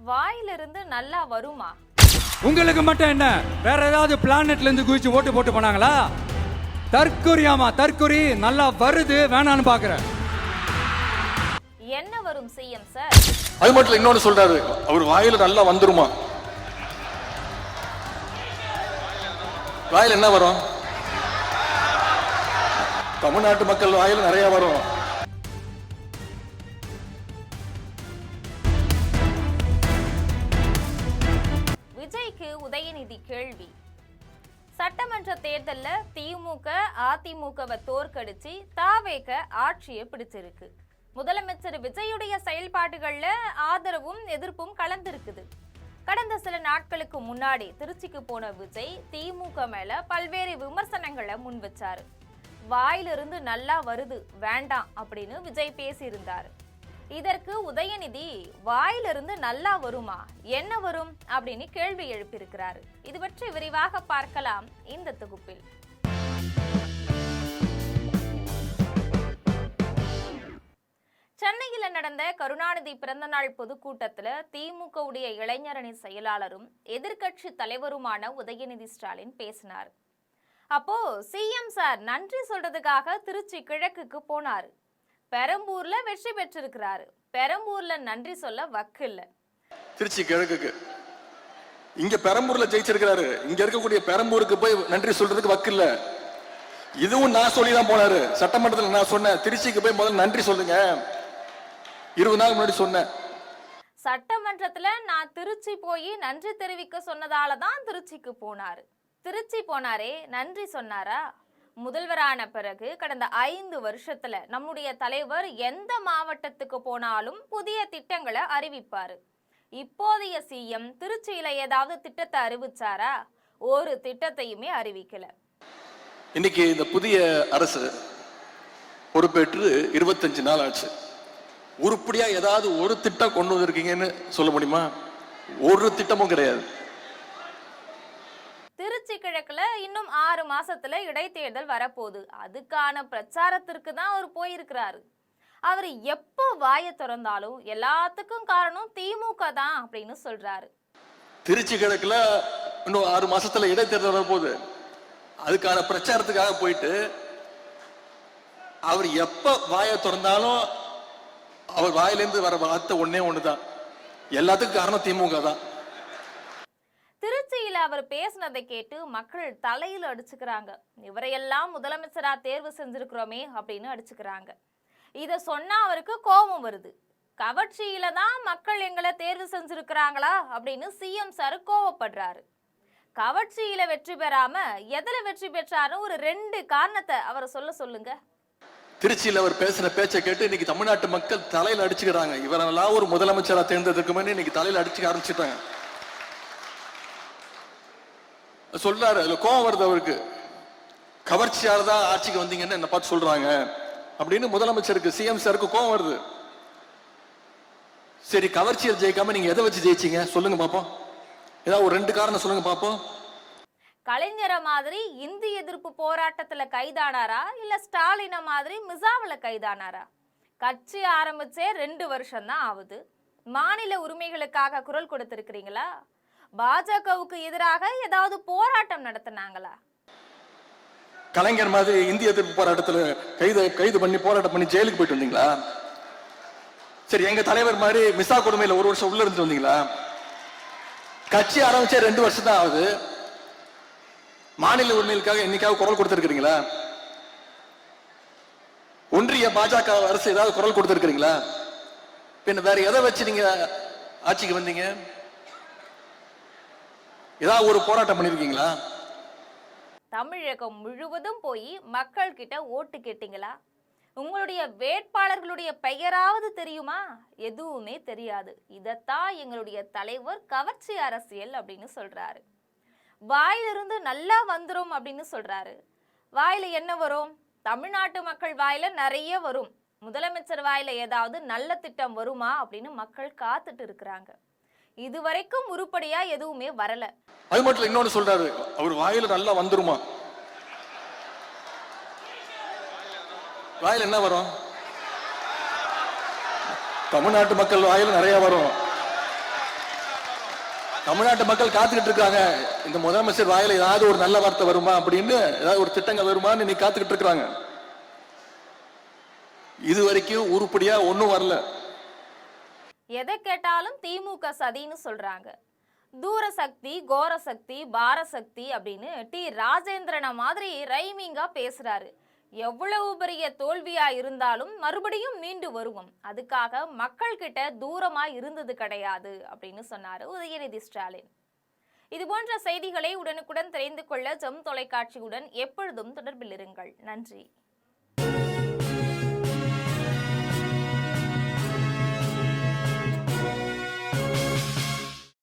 வாயிலிருந்து நல்லா வருமா? உங்களுக்கு மட்டும் என்ன, வேற ஏதாவது பிளானட்ல இருந்து குதிச்சு ஓட்டு போட்டு போனாங்களா? தற்குறியாமா, தற்குறி நல்லா வருது, வேணான்னு பாக்குறேன். என்ன வரும் சிஎம் சார்? அது மட்டும் இன்னொன்னு சொல்றாரு, அவர் வாயில நல்லா வந்துருமா? வாயில என்ன வரும்? தமிழ்நாட்டு மக்கள் வாயில நிறைய வரும். விஜய்க்கு உதயநிதி கேள்வி. சட்டமன்ற தேர்தல்ல திமுக அதிமுகவை தோற்கடிச்சு தாவேக ஆட்சியை பிடிச்சிருக்கு. முதலமைச்சர் விஜயுடைய செயல்பாடுகள்ல ஆதரவும் எதிர்ப்பும் கலந்திருக்குது. கடந்த சில நாட்களுக்கு முன்னாடி திருச்சிக்கு போன விஜய் திமுக மேல பல்வேறு விமர்சனங்களை முன் வச்சாரு. வாயிலிருந்து நல்லா வருது, வேண்டாம் அப்படின்னு விஜய் பேசியிருந்தாரு. இதற்கு உதயநிதி வாயிலிருந்து நல்லா வருமா, என்ன வரும் அப்படின்னு கேள்வி எழுப்பியிருக்கிறாரு. இது பற்றி விரிவாக பார்க்கலாம் இந்த தொகுப்பில். சென்னையில் நடந்த கருணாநிதி பிறந்தநாள் பொதுக்கூட்டத்தில் திமுக உடைய இளைஞரணி செயலாளரும் எதிர்கட்சி தலைவருமான உதயநிதி ஸ்டாலின் பேசினார். அப்போ சிஎம் சார் நன்றி சொல்றதுக்காக திருச்சி கிழக்குக்கு போனாரு. பெரம்பூர்ல வெற்றி பெற்றிருக்கிறாரு. பெரம்பூர்ல நன்றி சொல்ல வக்கு இல்ல. திருச்சி கிழக்குக்கு இங்க பெரம்பூர்ல ஜெயிச்சிருக்கிறாரு. இங்க இருக்கக்கூடிய பெரம்பூருக்கு போய் நன்றி சொல்றதுக்கு வக்கு இல்ல. இதுவும் நான் சொல்லிதான் போனாரு. சட்டமன்றத்தில் நான் சொன்னேன், திருச்சிக்கு போய் முதல்ல நன்றி சொல்லுங்க. 20 நாள் முன்னாடி சொன்னேன். சட்டமன்றத்துல நான் திருச்சி போய் நன்றி தெரிவிக்க சொன்னதாலதான் திருச்சிக்கு போனாரு. திருச்சி போனாரே, நன்றி சொன்னாரா? முதல்வரான பிறகு கடந்த 5 வருஷத்துல நம்முடைய தலைவர் எந்த மாவட்டத்துக்கு போனாலும் புதிய திட்டங்களை அறிவிப்பாரு. இப்போதைய சிஎம் திருச்சியில ஏதாவது திட்டத்தை அறிவிச்சாரா? ஒரு திட்டத்தையுமே அறிவிக்கல. இன்னைக்கு இந்த புதிய அரசு பொறுப்பேற்று 25 நாள் ஆச்சு. உருப்படியா ஏதாவது ஒரு திட்டம் கொண்டு வந்திருக்கீங்கன்னு சொல்ல முடியுமா? ஒரு திட்டமும் கிடையாது. திருச்சி கிழக்குல இன்னும் 6 மாசத்துல இடைத்தேர்தல் வரப்போகுது. அதுக்கான பிரச்சாரத்திற்கு தான் அவர் போயிருக்கிறாரு. அவர் எப்போ வாயை திறந்தாலும் எல்லாத்துக்கும் காரணம் திமுக தான் அப்படின்னு சொல்றாரு. திருச்சி கிழக்குல இன்னும் 6 மாசத்துல இடைத்தேர்தல் வரப்போகுது. அதுக்கான பிரச்சாரத்துக்காக போயிட்டு அவர் எப்ப வாயை திறந்தாலும் அவர் வாயிலிருந்து வர வார்த்தை ஒன்னே ஒண்ணுதான், எல்லாத்துக்கும் காரணம் திமுக தான். திருச்சியில அவர் பேசினதை கேட்டு மக்கள் தலையில அடிச்சுக்கிறாங்க. இவரையெல்லாம் முதலமைச்சரா தேர்வு செஞ்சிருக்கிறோமே அப்படின்னு அடிச்சுக்கிறாங்க. இத சொன்னா அவருக்கு கோபம் வருது. கவர்ச்சியில தான் மக்கள் எங்களை தேர்வு செஞ்சிருக்கிறாங்களா அப்படின்னு சிஎம் சார் கோவப்படுறாரு. கவர்ச்சியில வெற்றி பெறாம எதுல வெற்றி பெற்றாரு? ஒரு 2 காரணத்தை அவரை சொல்லுங்க. திருச்சியில் அவர் பேசின பேச்சை கேட்டு இன்னைக்கு தமிழ்நாட்டு மக்கள் தலையில அடிச்சுக்கிறாங்க. இவரெல்லாம் ஒரு முதலமைச்சரா தேர்ந்தெடுக்குமே இன்னைக்கு தலையில அடிச்சுக்க ஆரம்பிச்சுட்டாங்க. சொல்றாரு, அதுல கோபம் வருது அவருக்கு. கவர்ச்சியால தான் ஆட்சிக்கு வந்தீங்கன்னு என்ன பார்த்து சொல்றாங்க அப்படின்னு முதலமைச்சருக்கு, சிஎம் சாருக்கு கோபம் வருது. சரி, கவர்ச்சியில் ஜெயிக்காம நீங்க எதை வச்சு ஜெயிச்சீங்க சொல்லுங்க பாப்போம். ஏதாவது ஒரு 2 காரணம் சொல்லுங்க பாப்போம். கலைஞர மாதிரி இந்தி எதிர்ப்பு போராட்டத்துல கைதானாரா, இல்ல ஸ்டாலின மாதிரி மிசாவில கைதானாரா? கட்சி ஆரம்பிச்சே 2 வருஷம் தான் ஆகுது. மாநில உரிமைகளுக்காக குரல் கொடுத்திருக்கிறீங்களா? பாஜகவுக்கு எதிராக ஏதாவது போராட்டம் நடத்தினாங்களா? கலைஞர் மாதிரி இந்திய எதிர்ப்பு போராட்டத்துல கைது பண்ணி போராட்டம் பண்ணி ஜெயிலுக்கு போயிட்டு வந்தீங்களா? சரி, எங்க தலைவர் மாதிரி மிசா கொடுமையில 1 வருஷம் உள்ள இருந்து வந்தீங்களா? கட்சி ஆரம்பிச்சே 2 வருஷம் தான் ஆகுது. மாநில உரிமைகளுக்காக என்னைக்காவது குரல் கொடுத்திருக்கிறீங்களா? ஒன்றிய பாஜக அரசு ஏதாவது குரல் கொடுத்திருக்கிறீங்களா? பின்ன வேற எதை வச்சு நீங்க ஆட்சிக்கு வந்தீங்க? ஏதாவது ஒரு போராட்டம் பண்ணிருக்கீங்களா? தமிழகம் முழுவதும் போய் மக்கள் கிட்ட ஓட்டு கேட்டீங்களா? உங்களுடைய வேட்பாளர்களுடைய பெயராவது தெரியுமா? எதுவுமே தெரியாது. இதத்தான் எங்களுடைய தலைவர் கவர்ச்சி அரசியல் அப்படின்னு சொல்றாரு. வாயிலிருந்து நல்லா வந்துரும் அப்படின்னு சொல்றாரு. வாயில என்ன வரும்? தமிழ்நாட்டு மக்கள் வாயில நிறைய வரும். முதலமைச்சர் வாயில ஏதாவது நல்ல திட்டம் வருமா அப்படின்னு மக்கள் காத்துட்டு இருக்கிறாங்க. இதுவரைக்கும் உருப்படியா எதுவுமே வரல. அது மட்டும் இன்னொன்னு சொல்றாரு, அவர் வாயில நல்லா வந்துருமா? வாயில என்ன வரும்? தமிழ்நாட்டு மக்கள் வாயில நிறைய வரும். தமிழ்நாட்டு மக்கள் காத்துக்கிட்டு இருக்காங்க, இந்த முதலமைச்சர் வாயில ஏதாவது ஒரு நல்ல வார்த்தை வருமா அப்படின்னு, ஏதாவது ஒரு திட்டங்கள் வருமான்னு இன்னைக்கு காத்துக்கிட்டு இருக்காங்க. இது வரைக்கும் உருப்படியா ஒன்னும் வரல. எதை கேட்டாலும் திமுக சதின்னு சொல்றாங்க. தூர சக்தி, கோர சக்தி, பார சக்தி அப்படின்னு டி ராஜேந்திரன மாதிரி ரைமிங்கா பேசுறாரு. எவ்வளவு பெரிய தோல்வியா இருந்தாலும் மறுபடியும் மீண்டு வருவோம், அதுக்காக மக்கள் கிட்ட தூரமா இருந்தது கிடையாது அப்படின்னு சொன்னாரு உதயநிதி ஸ்டாலின். இது போன்ற செய்திகளை உடனுக்குடன் தெரிந்து கொள்ள ஜெம் தொலைக்காட்சியுடன் எப்பொழுதும் தொடர்பில் இருங்கள். நன்றி.